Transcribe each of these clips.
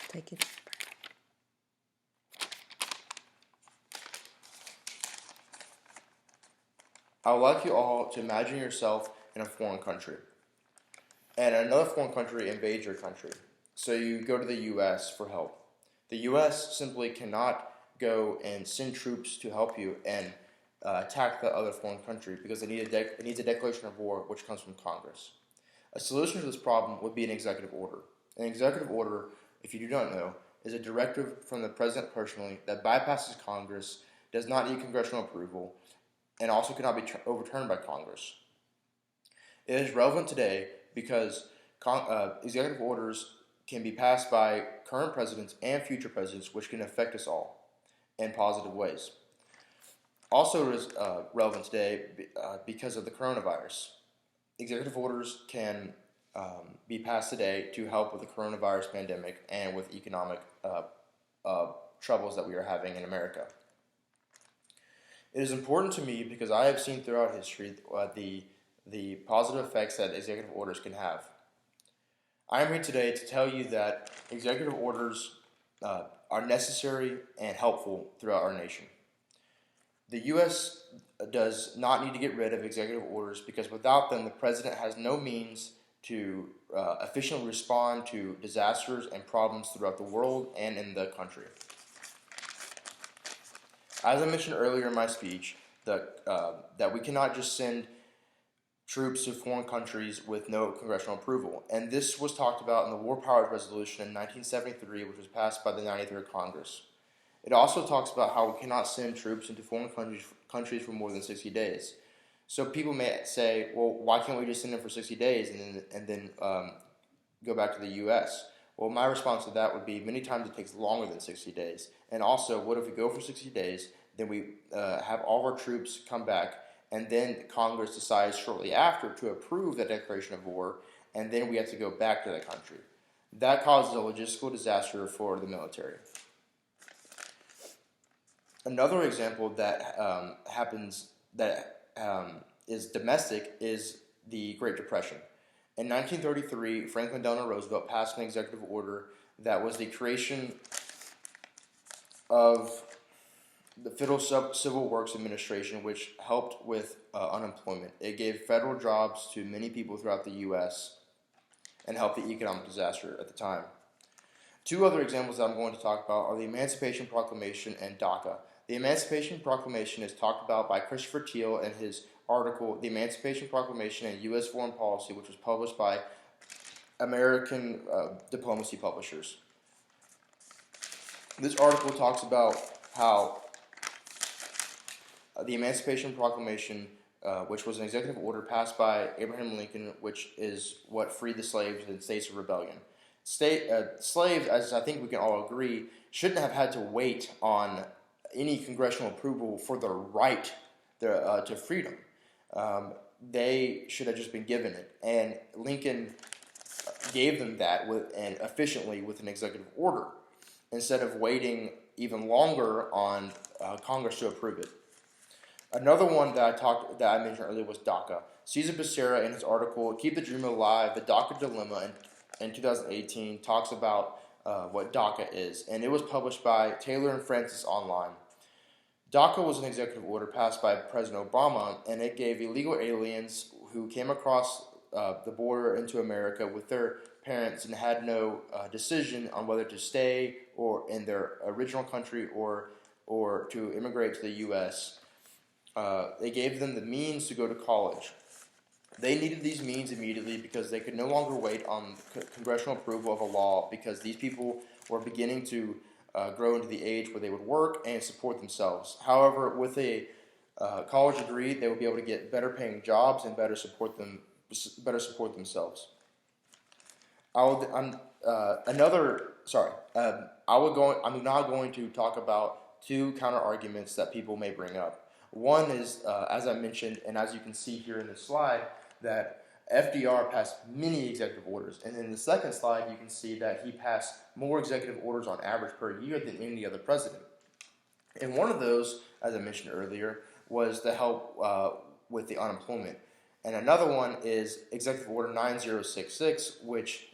Take it. I would like you all to imagine yourself in a foreign country, and another foreign country invades your country. So you go to the U.S. for help. The U.S. simply cannot go and send troops to help you and attack the other foreign country because it needs a declaration of war, which comes from Congress. A solution to this problem would be an executive order. An executive order, if you do not know, is a directive from the president personally that bypasses Congress, does not need congressional approval, and also cannot be overturned by Congress. It is relevant today because executive orders can be passed by current presidents and future presidents, which can affect us all in positive ways. Also, it is relevant today because of the coronavirus. Executive orders can be passed today to help with the coronavirus pandemic and with economic troubles that we are having in America. It is important to me because I have seen throughout history the positive effects that executive orders can have. I am here today to tell you that executive orders are necessary and helpful throughout our nation. The U.S. does not need to get rid of executive orders because without them, the president has no means to efficiently respond to disasters and problems throughout the world and in the country. As I mentioned earlier in my speech, that we cannot just send troops to foreign countries with no congressional approval. And this was talked about in the War Powers Resolution in 1973, which was passed by the 93rd Congress. It also talks about how we cannot send troops into foreign countries for more than 60 days. So people may say, well, why can't we just send them for 60 days and then go back to the U.S.? Well, my response to that would be many times it takes longer than 60 days. And also, what if we go for 60 days, then we have all of our troops come back, and then Congress decides shortly after to approve the declaration of war, and then we have to go back to the country. That causes a logistical disaster for the military. Another example that happens that is domestic is the Great Depression. In 1933, Franklin Delano Roosevelt passed an executive order that was the creation of the Federal Civil Works Administration, which helped with unemployment. It gave federal jobs to many people throughout the U.S. and helped the economic disaster at the time. Two other examples that I'm going to talk about are the Emancipation Proclamation and DACA. The Emancipation Proclamation is talked about by Christopher Teal in his article, The Emancipation Proclamation and U.S. Foreign Policy, which was published by American Diplomacy Publishers. This article talks about how the Emancipation Proclamation, which was an executive order passed by Abraham Lincoln, which is what freed the slaves in states of rebellion. Slaves, as I think we can all agree, shouldn't have had to wait on any congressional approval for the right to freedom. They should have just been given it, and Lincoln gave them that and efficiently with an executive order instead of waiting even longer on Congress to approve it. Another one that I mentioned earlier was DACA. Cesar Becerra, in his article "Keep the Dream Alive: The DACA Dilemma" in 2018, talks about what DACA is, and it was published by Taylor and Francis online. DACA was an executive order passed by President Obama, and it gave illegal aliens who came across the border into America with their parents and had no decision on whether to stay or in their original country or to immigrate to the U.S. They gave them the means to go to college. They needed these means immediately because they could no longer wait on congressional approval of a law because these people were beginning to grow into the age where they would work and support themselves. However, with a college degree, they would be able to get better paying jobs and better support themselves. I'm now going to talk about two counter arguments that people may bring up. One is, as I mentioned, and as you can see here in the slide, that FDR passed many executive orders. And in the second slide, you can see that he passed more executive orders on average per year than any other president. And one of those, as I mentioned earlier, was to help with the unemployment. And another one is Executive Order 9066, which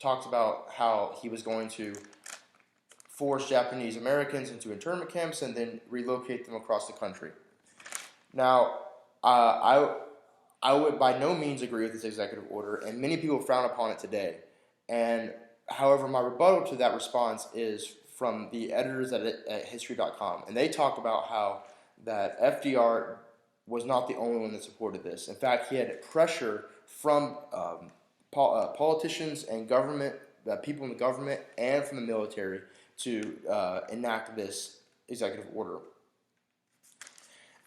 talks about how he was going to force Japanese Americans into internment camps and then relocate them across the country. Now, I would by no means agree with this executive order, and many people frown upon it today. And however, my rebuttal to that response is from the editors at History.com, and they talk about how that FDR was not the only one that supported this. In fact, he had pressure from politicians and government, people in the government, and from the military to enact this executive order.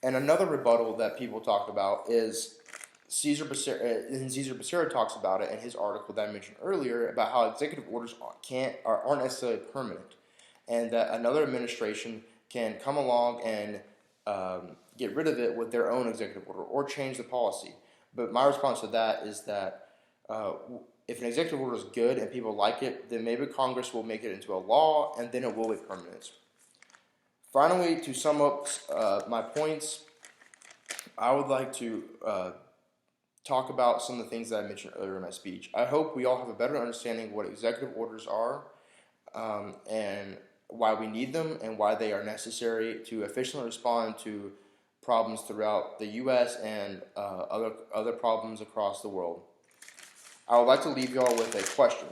And another rebuttal that people talk about is Caesar Becerra talks about it in his article that I mentioned earlier about how executive orders aren't necessarily permanent, and that another administration can come along and get rid of it with their own executive order or change the policy. But my response to that is that if an executive order is good and people like it, then maybe Congress will make it into a law, and then it will be permanent. Finally, to sum up my points, I would like to talk about some of the things that I mentioned earlier in my speech. I hope we all have a better understanding of what executive orders are and why we need them and why they are necessary to efficiently respond to problems throughout the U.S. and other problems across the world. I would like to leave you all with a question.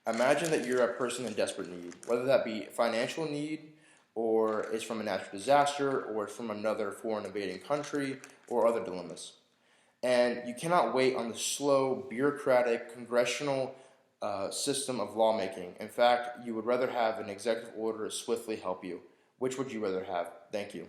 Imagine that you're a person in desperate need, whether that be financial need, or it's from a natural disaster, or it's from another foreign invading country, or other dilemmas. And you cannot wait on the slow, bureaucratic, congressional system of lawmaking. In fact, you would rather have an executive order swiftly help you. Which would you rather have? Thank you.